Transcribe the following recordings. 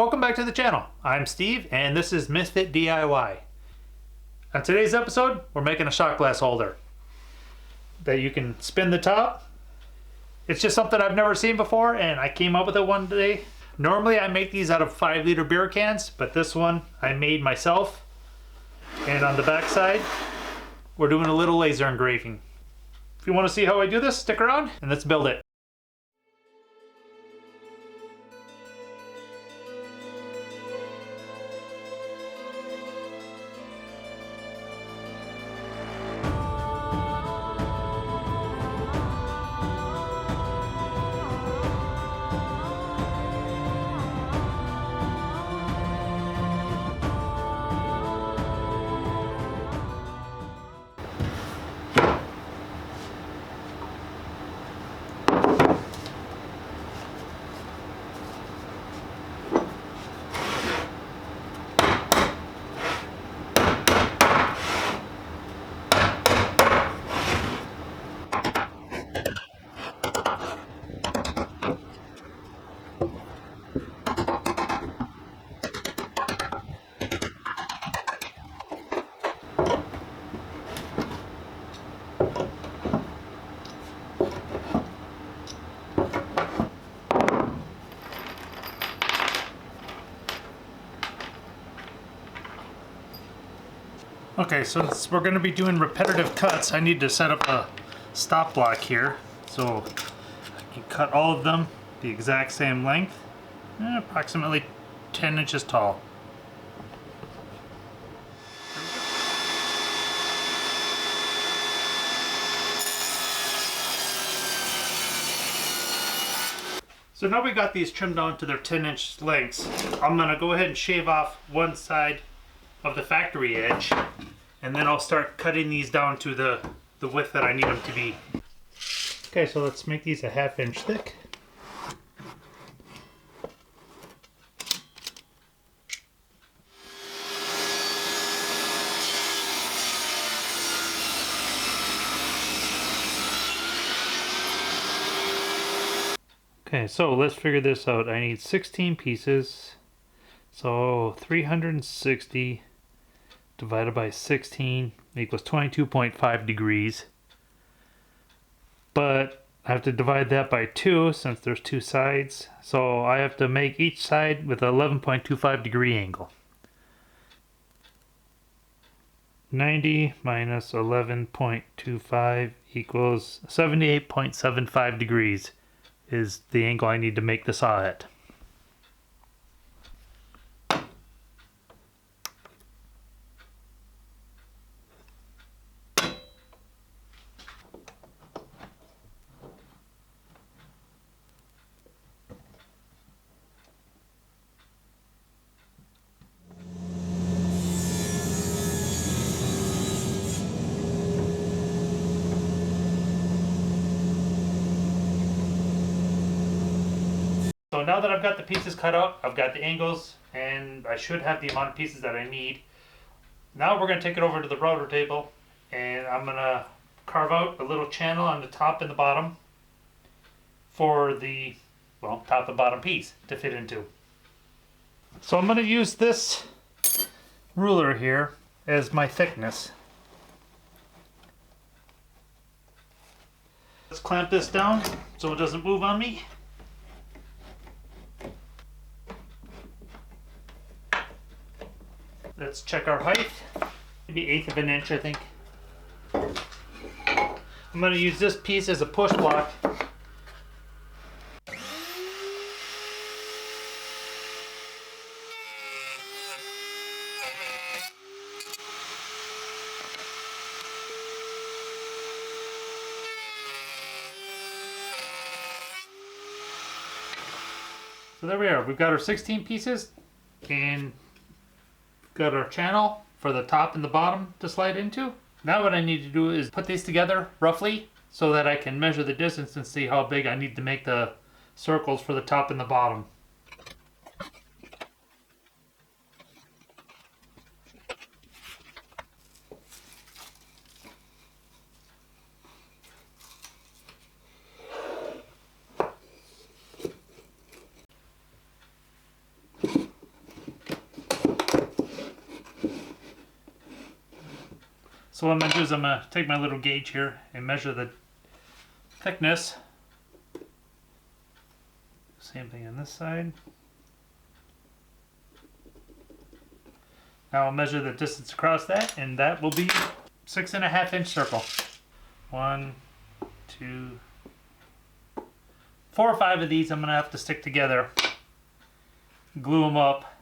Welcome back to the channel. I'm Steve and this is Misfit DIY. On today's episode, we're making a shot glass holder that you can spin the top. It's just something I've never seen before and I came up with it one day. Normally I make these out of 5-liter beer cans, but this one I made myself. And on the back side, we're doing a little laser engraving. If you want to see how I do this, stick around and let's build it. Okay, so since we're going to be doing repetitive cuts, I need to set up a stop block here so I can cut all of them the exact same length, approximately 10 inches tall. So now we got these trimmed down to their 10-inch lengths. I'm going to go ahead and shave off one side of the factory edge, and then I'll start cutting these down to the width that I need them to be. Okay, so let's make these a 1/2 inch thick. Okay, so let's figure this out. I need 16 pieces, so 360 divided by 16 equals 22.5 degrees. But I have to divide that by 2 since there's 2 sides. So I have to make each side with an 11.25 degree angle. 90 minus 11.25 equals 78.75 degrees is the angle I need to make the saw at. So now that I've got the pieces cut out, I've got the angles, and I should have the amount of pieces that I need. Now we're going to take it over to the router table, and I'm going to carve out a little channel on the top and the bottom for the, well, top and bottom piece to fit into. So I'm going to use this ruler here as my thickness. Let's clamp this down so it doesn't move on me. Let's check our height, maybe 1/8 of an inch, I think. I'm going to use this piece as a push block. So there we are, we've got our 16 pieces and got our channel for the top and the bottom to slide into. Now what I need to do is put these together roughly so that I can measure the distance and see how big I need to make the circles for the top and the bottom. So what I'm going to do is I'm going to take my little gauge here and measure the thickness. Same thing on this side. Now I'll measure the distance across that, and that will be 6.5 inch circle. 1, 2, 4 or 5 of these I'm going to have to stick together, glue them up,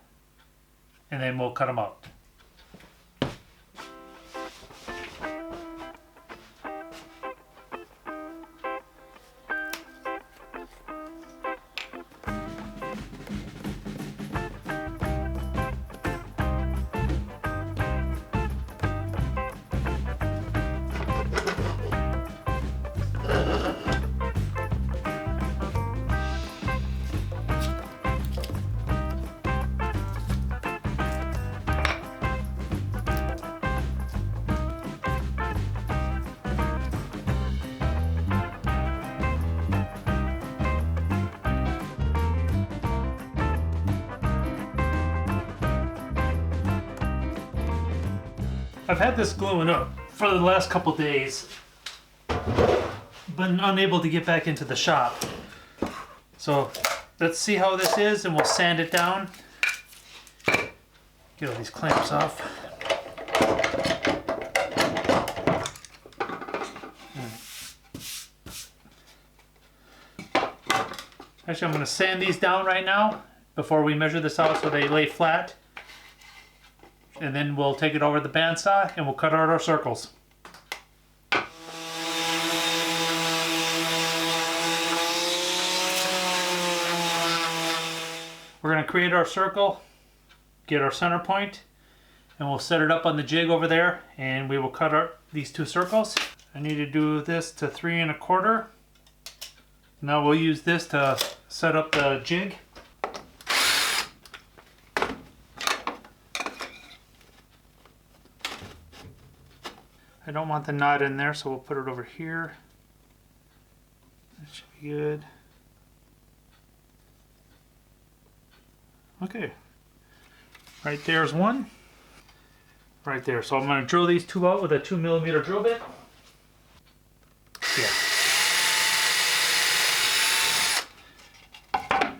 and then we'll cut them out. I've had this gluing up for the last couple days, but unable to get back into the shop. So let's see how this is, and we'll sand it down. Get all these clamps off. Actually, I'm going to sand these down right now before we measure this out so they lay flat. And then we'll take it over the bandsaw and we'll cut out our circles. We're going to create our circle, get our center point, and we'll set it up on the jig over there, and we will cut these 2 circles. I need to do this to 3 1/4. Now we'll use this to set up the jig. I don't want the knot in there, so we'll put it over here. That should be good. Okay. Right there's one. Right there. So I'm going to drill these 2 out with a 2mm drill bit. Yeah.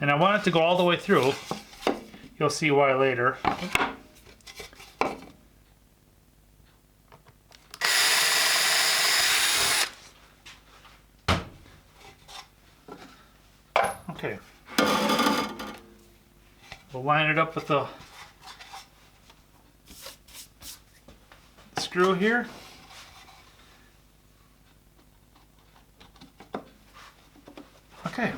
And I want it to go all the way through. You'll see why later. Okay. We'll line it up with the screw here. Okay.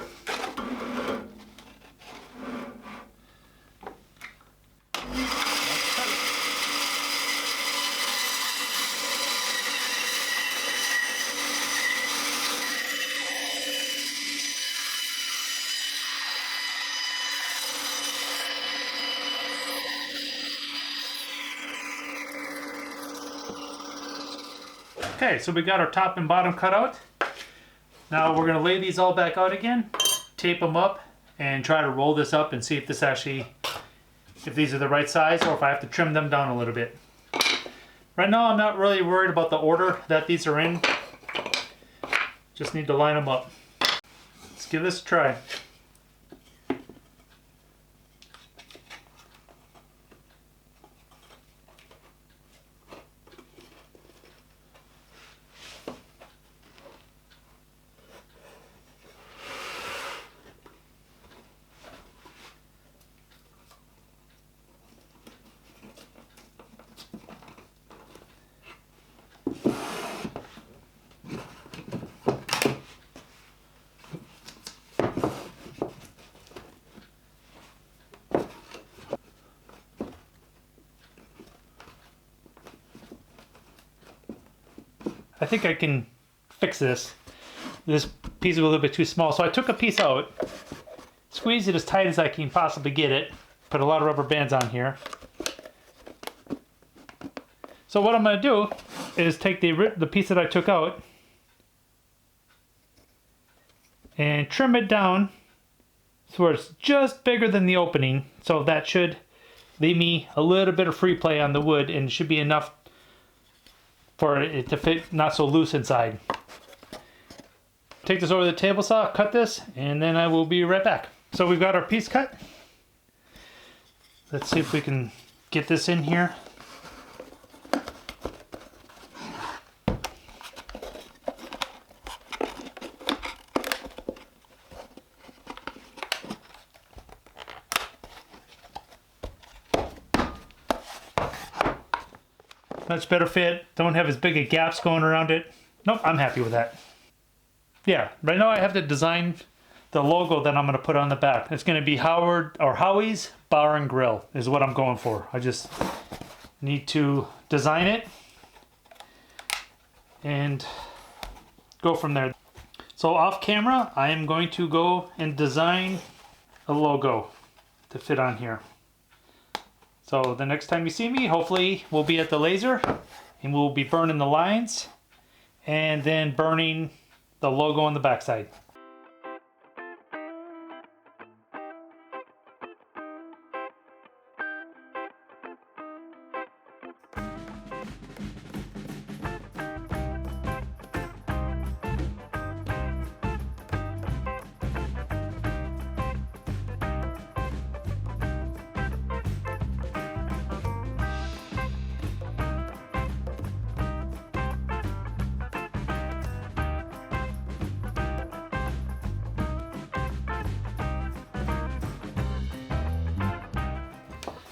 Okay, so we got our top and bottom cut out. Now we're going to lay these all back out again, tape them up, and try to roll this up and see if this actually, if these are the right size or if I have to trim them down a little bit. Right now I'm not really worried about the order that these are in. Just need to line them up. Let's give this a try. I think I can fix this. This piece is a little bit too small. So I took a piece out, squeezed it as tight as I can possibly get it, put a lot of rubber bands on here. So what I'm going to do is take the piece that I took out and trim it down so it's just bigger than the opening. So that should leave me a little bit of free play on the wood, and it should be enough for it to fit not so loose inside. Take this over the table saw, cut this, and then I will be right back. So we've got our piece cut. Let's see if we can get this in here. Much better fit. Don't have as big a gaps going around it. Nope, I'm happy with that. Yeah, right now I have to design the logo that I'm going to put on the back. It's going to be Howard or Howie's Bar and Grill is what I'm going for. I just need to design it and go from there. So off camera, I am going to go and design a logo to fit on here. So the next time you see me, hopefully we'll be at the laser and we'll be burning the lines and then burning the logo on the backside.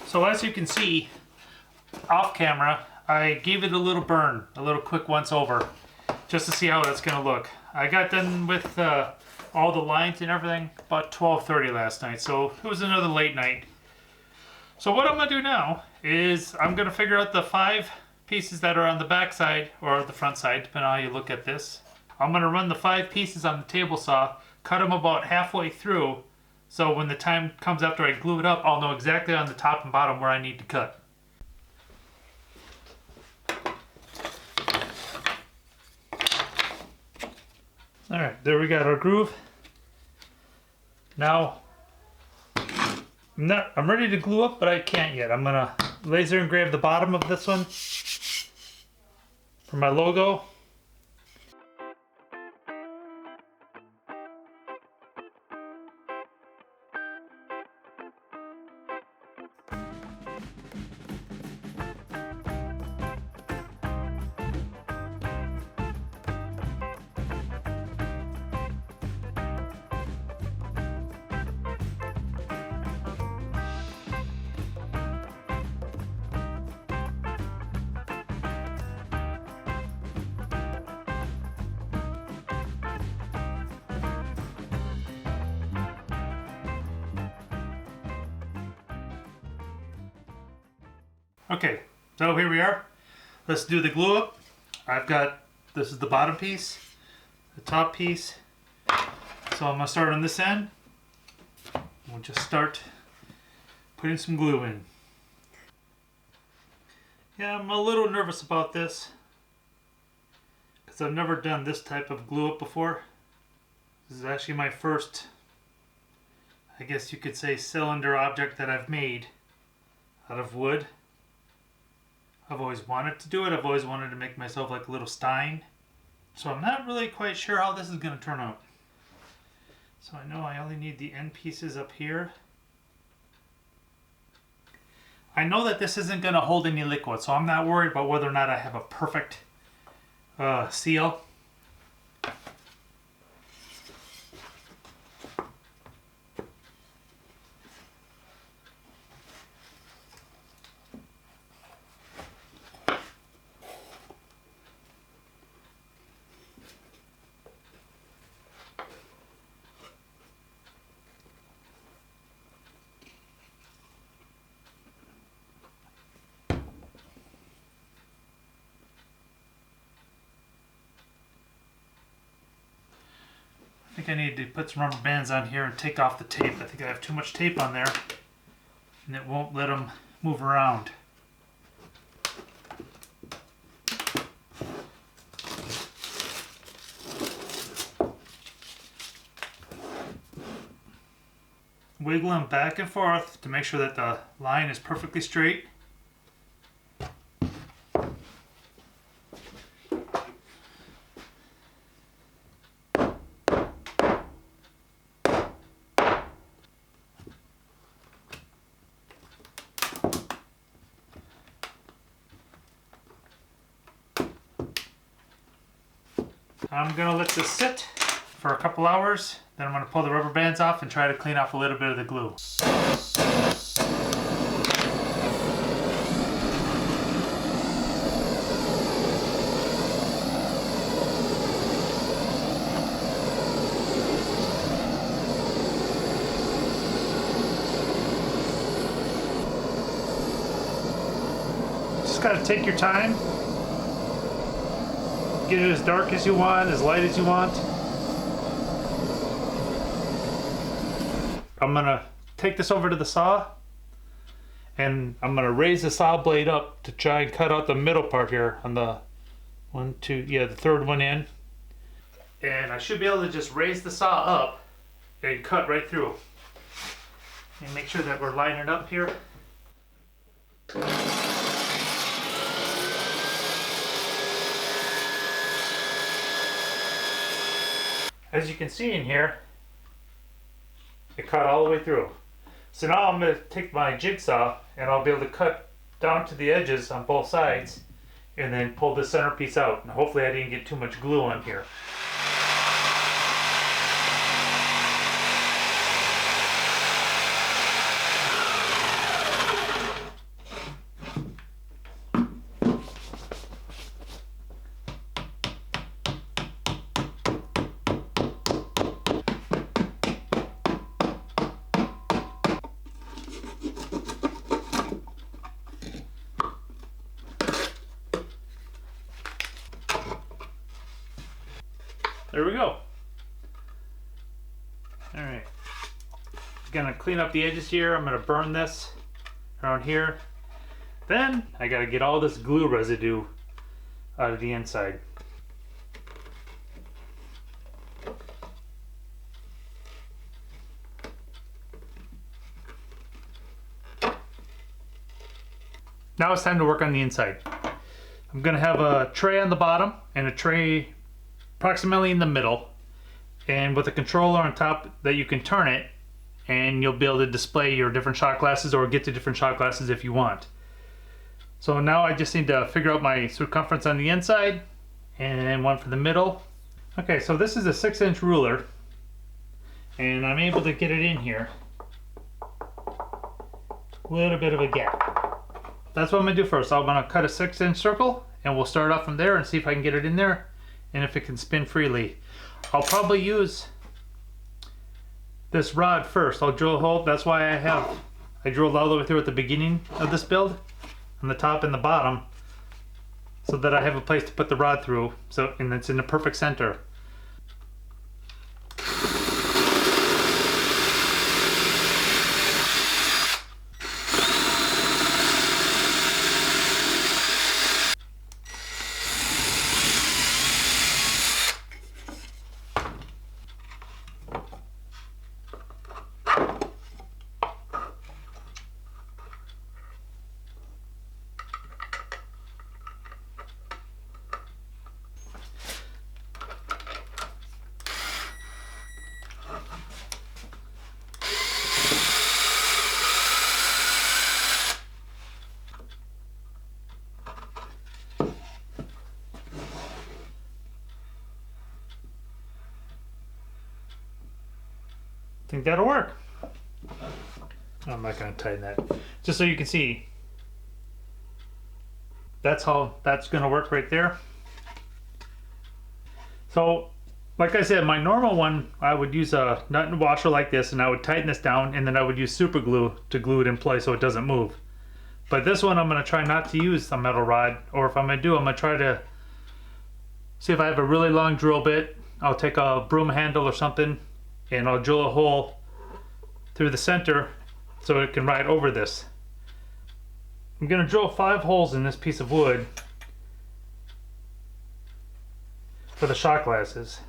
So as you can see, off camera, I gave it a little burn, a little quick once over, just to see how that's gonna look. I got done with all the lines and everything about 12:30 last night, so it was another late night. So what I'm gonna do now is I'm gonna figure out the 5 pieces that are on the back side or the front side, depending on how you look at this. I'm gonna run the 5 pieces on the table saw, cut them about halfway through, so when the time comes after I glue it up, I'll know exactly on the top and bottom where I need to cut. All right, there we got our groove. Now, I'm ready to glue up, but I can't yet. I'm gonna laser engrave the bottom of this one for my logo. Okay, so here we are. Let's do the glue up. This is the bottom piece, the top piece. So I'm gonna start on this end. We'll just start putting some glue in. Yeah, I'm a little nervous about this because I've never done this type of glue up before. This is actually my first, I guess you could say, cylinder object that I've made out of wood. I've always wanted to do it. I've always wanted to make myself like a little stein. So I'm not really quite sure how this is going to turn out. So I know I only need the end pieces up here. I know that this isn't going to hold any liquid, so I'm not worried about whether or not I have a perfect seal. I think I need to put some rubber bands on here and take off the tape. I think I have too much tape on there and it won't let them move around. Wiggle them back and forth to make sure that the line is perfectly straight. I'm gonna let this sit for a couple hours. Then I'm gonna pull the rubber bands off and try to clean off a little bit of the glue. Just gotta take your time. Get it as dark as you want, as light as you want. I'm gonna take this over to the saw and I'm gonna raise the saw blade up to try and cut out the middle part here on the the third one in. And I should be able to just raise the saw up and cut right through. And make sure that we're lining it up here. As you can see in here, it cut all the way through. So now I'm going to take my jigsaw and I'll be able to cut down to the edges on both sides and then pull the centerpiece out. And hopefully I didn't get too much glue on here. There we go. Alright. Gonna clean up the edges here. I'm gonna burn this around here. Then I gotta get all this glue residue out of the inside. Now it's time to work on the inside. I'm gonna have a tray on the bottom and a tray approximately in the middle, and with a controller on top that you can turn it, and you'll be able to display your different shot glasses or get to different shot glasses if you want. So now I just need to figure out my circumference on the inside and one for the middle. Okay, so this is a 6-inch ruler and I'm able to get it in here. A little bit of a gap. That's what I'm gonna do first. I'm gonna cut a 6-inch circle and we'll start off from there and see if I can get it in there and if it can spin freely. I'll probably use this rod first. I'll drill a hole. That's why I drilled all the way through at the beginning of this build, on the top and the bottom, so that I have a place to put the rod through, and it's in the perfect center. Think that'll work. I'm not going to tighten that. Just so you can see, that's how that's going to work right there. So, like I said, my normal one, I would use a nut and washer like this, and I would tighten this down, and then I would use super glue to glue it in place so it doesn't move. But this one, I'm going to try not to use a metal rod, or if I'm going to do, I'm going to try to see if I have a really long drill bit. I'll take a broom handle or something, and I'll drill a hole through the center so it can ride over this. I'm going to drill 5 holes in this piece of wood for the shot glasses.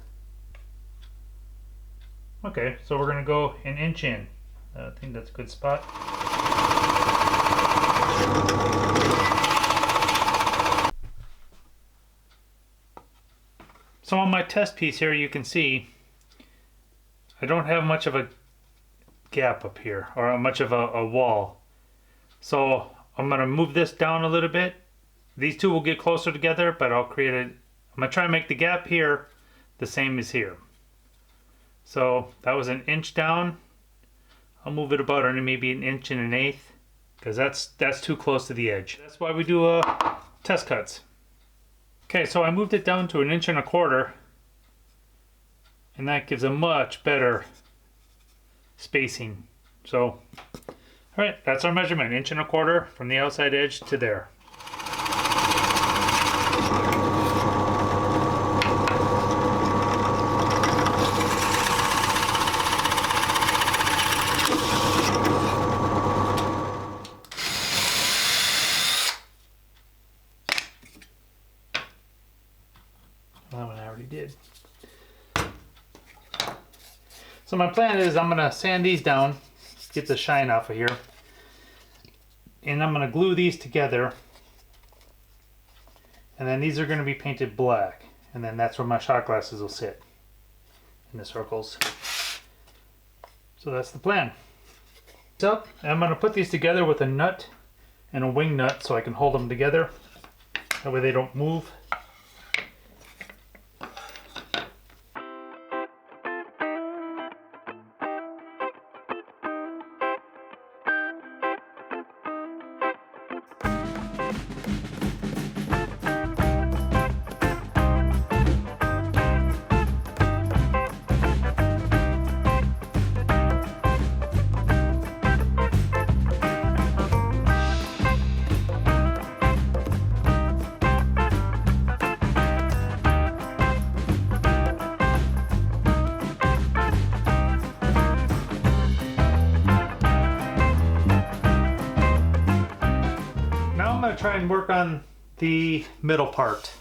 Okay, so we're going to go an inch in. I think that's a good spot. So on my test piece here, you can see I don't have much of a gap up here, or much of a wall. So I'm going to move this down a little bit. These two will get closer together, but I'm going to try and make the gap here the same as here. So that was an inch down. I'll move it about maybe an inch and an eighth, because that's too close to the edge. That's why we do test cuts. Okay, so I moved it down to an inch and a quarter, and that gives a much better spacing. So, all right, that's our measurement, inch and a quarter from the outside edge to there. That one I already did. So my plan is I'm gonna sand these down, get the shine off of here, and I'm gonna glue these together, and then these are gonna be painted black, and then that's where my shot glasses will sit, in the circles. So that's the plan. So I'm gonna put these together with a nut and a wing nut so I can hold them together. That way they don't move. Try and work on the middle part,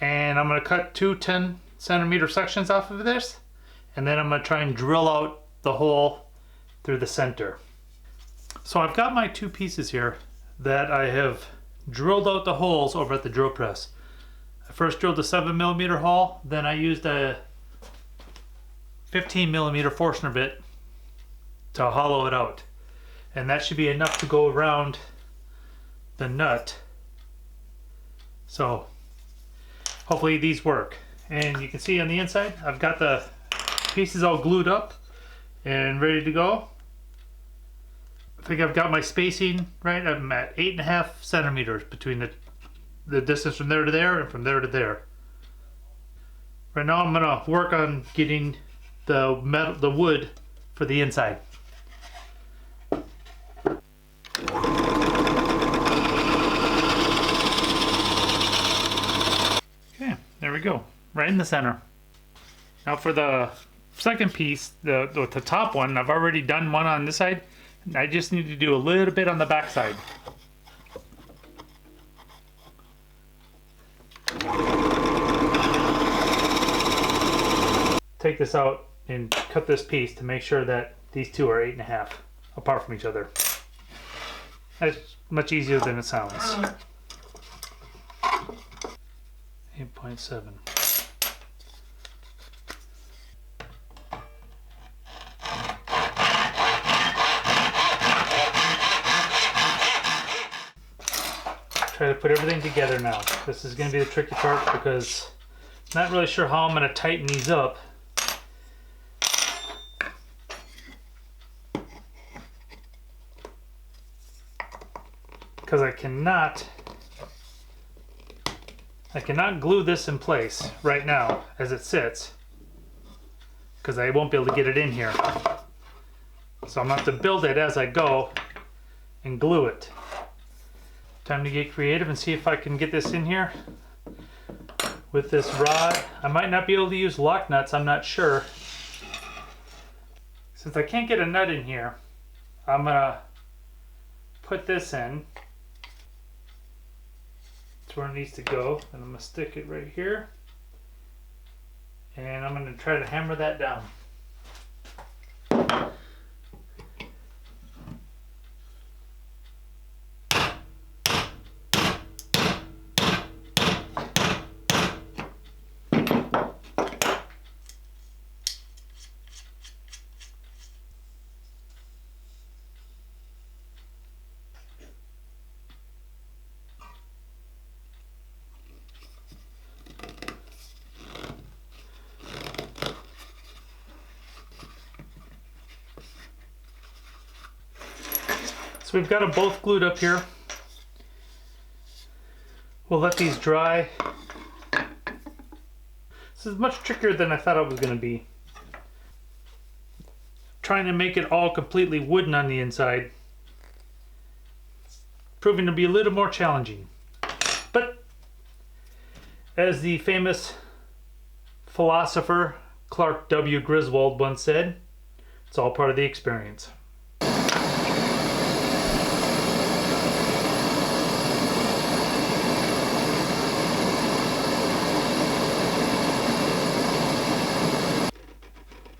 and I'm going to cut two 10-centimeter sections off of this, and then I'm going to try and drill out the hole through the center. So I've got my two pieces here that I have drilled out the holes over at the drill press. I first drilled a 7mm hole, then I used a 15mm Forstner bit to hollow it out, and that should be enough to go around the nut. So hopefully these work. And you can see on the inside I've got the pieces all glued up and ready to go. I think I've got my spacing right. I'm at 8.5 centimeters between the distance from there to there and from there to there. Right now I'm gonna work on getting the wood for the inside. There we go, right in the center. Now for the second piece, the top one, I've already done one on this side. I just need to do a little bit on the back side. Take this out and cut this piece to make sure that these two are 8.5 apart from each other. That's much easier than it sounds. 8.7. Try to put everything together now. This is going to be the tricky part because I'm not really sure how I'm going to tighten these up. Because I cannot glue this in place right now as it sits, because I won't be able to get it in here. So I'm going to have to build it as I go and glue it. Time to get creative and see if I can get this in here with this rod. I might not be able to use lock nuts, I'm not sure. Since I can't get a nut in here, I'm going to put this in. That's where it needs to go, and I'm going to stick it right here, and I'm going to try to hammer that down. So we've got them both glued up here. We'll let these dry. This is much trickier than I thought it was going to be. Trying to make it all completely wooden on the inside. It's proving to be a little more challenging. But as the famous philosopher Clark W. Griswold once said, it's all part of the experience.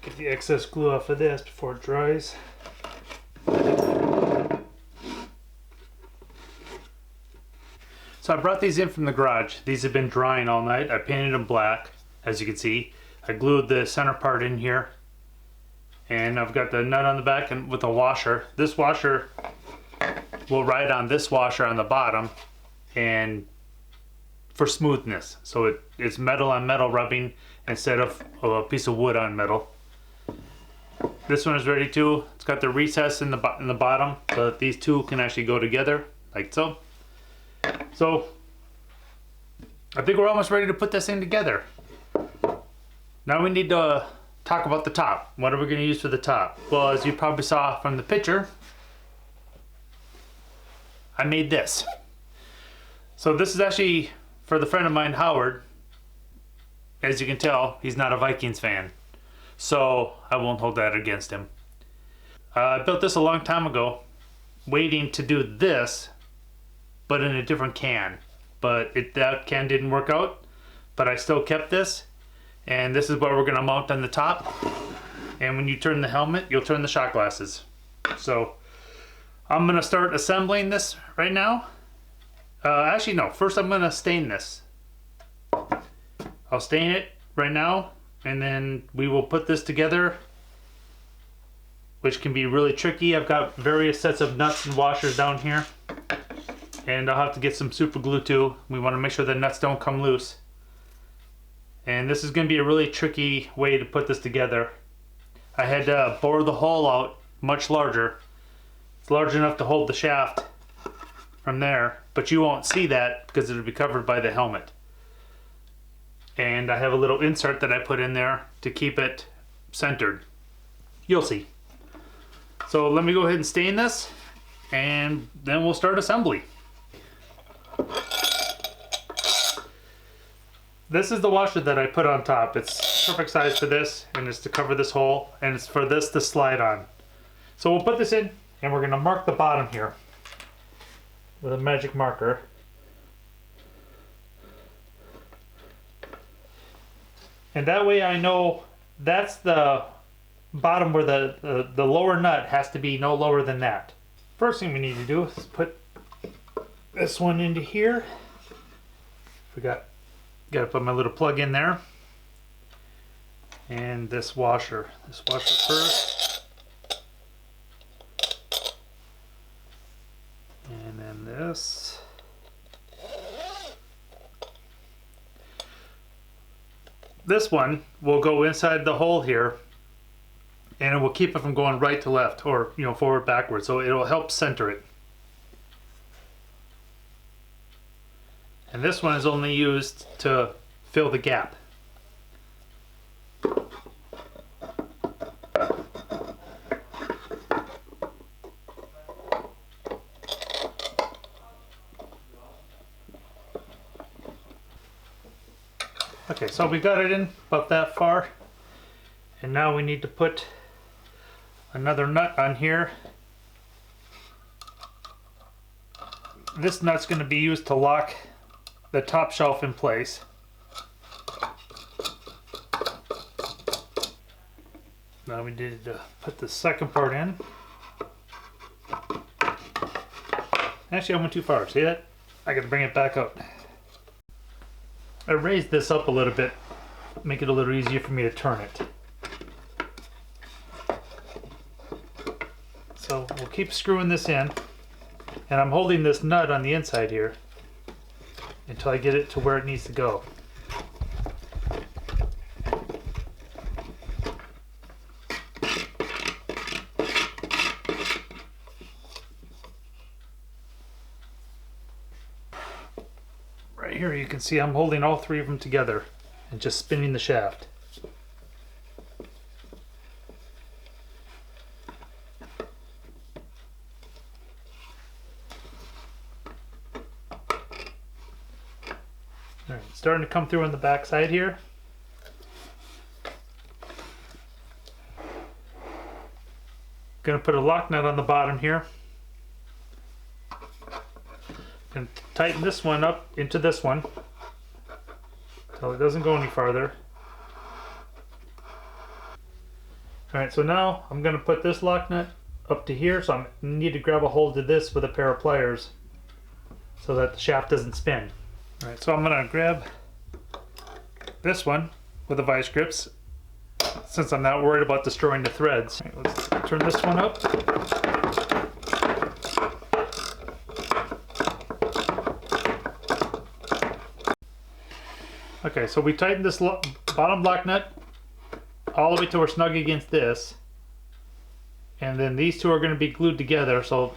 Get the excess glue off of this before it dries. So I brought these in from the garage. These have been drying all night. I painted them black, as you can see. I glued the center part in here. And I've got the nut on the back and with a washer. This washer will ride on this washer on the bottom and for smoothness. So it's metal on metal rubbing instead of a piece of wood on metal. This one is ready too. It's got the recess in the bottom so that these two can actually go together like so. So I think we're almost ready to put this thing together. Now we need to talk about the top. What are we going to use for the top? Well, as you probably saw from the picture, I made this. So this is actually for the friend of mine, Howard. As you can tell, he's not a Vikings fan. So I won't hold that against him. I built this a long time ago, waiting to do this, but in a different can. But that can didn't work out, but I still kept this. And this is what we're gonna mount on the top. And when you turn the helmet, you'll turn the shot glasses. So I'm gonna start assembling this right now. Actually no, first I'm gonna stain this. I'll stain it right now, and then we will put this together, which can be really tricky. I've got various sets of nuts and washers down here. And I'll have to get some super glue too. We wanna make sure the nuts don't come loose. And this is going to be a really tricky way to put this together. I had to bore the hole out much larger. It's large enough to hold the shaft from there, but you won't see that because it'll be covered by the helmet. And I have a little insert that I put in there to keep it centered. You'll see. So let me go ahead and stain this, and then we'll start assembly. This is the washer that I put on top. It's perfect size for this, and it's to cover this hole, and it's for this to slide on. So we'll put this in, and we're gonna mark the bottom here with a magic marker. And that way I know that's the bottom where the lower nut has to be no lower than that. First thing we need to do is put this one into here. Got to put my little plug in there. And this washer. This washer first. And then this. This one will go inside the hole here, and it will keep it from going right to left, or forward backwards. So it will help center it. And this one is only used to fill the gap. Okay, so we got it in about that far. And now we need to put another nut on here. This nut's going to be used to lock the top shelf in place. Now we need to put the second part in. Actually, I went too far. See that? I got to bring it back up. I raised this up a little bit, make it a little easier for me to turn it. So we'll keep screwing this in, and I'm holding this nut on the inside here until I get it to where it needs to go. here you can see I'm holding all three of them together and just spinning the shaft. All right, starting to come through on the back side here. Gonna put a lock nut on the bottom here. And tighten this one up into this one so it doesn't go any farther. Alright, so now I'm going to put this lock nut up to here, so I need to grab a hold of this with a pair of pliers so that the shaft doesn't spin. Alright, so I'm going to grab this one with the vice grips since I'm not worried about destroying the threads. All right, let's turn this one up. Okay, so we tightened this bottom lock nut all the way till we're snug against this. And then these two are going to be glued together so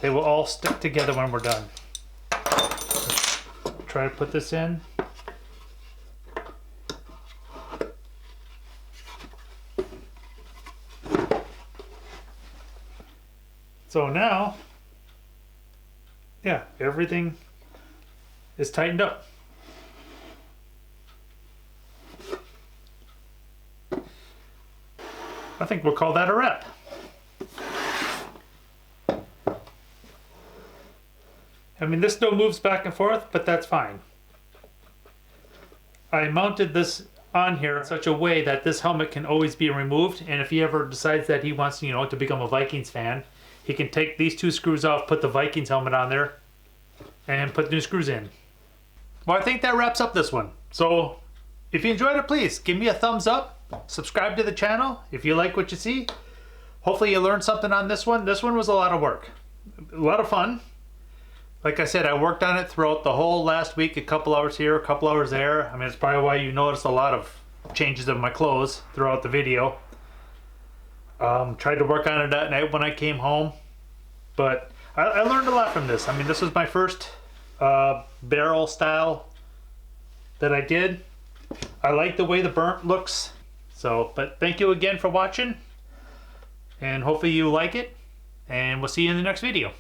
they will all stick together when we're done. Let's try to put this in. So now, yeah, everything is tightened up. I think we'll call that a wrap. I mean, this still moves back and forth, but that's fine. I mounted this on here in such a way that this helmet can always be removed, and if he ever decides that he wants, you know, to become a Vikings fan, he can take these two screws off, put the Vikings helmet on there, and put new screws in. Well, I think that wraps up this one. So, if you enjoyed it, please give me a thumbs up. Subscribe to the channel if you like what you see. Hopefully you learned something on this one. This one was a lot of work. A lot of fun. Like I said, I worked on it throughout the whole last week. A couple hours here, a couple hours there. I mean, it's probably why you noticed a lot of changes of my clothes throughout the video. Tried to work on it that night when I came home. But I learned a lot from this. I mean, this was my first barrel style that I did. I like the way the burnt looks. So, but thank you again for watching, and hopefully you like it, and we'll see you in the next video.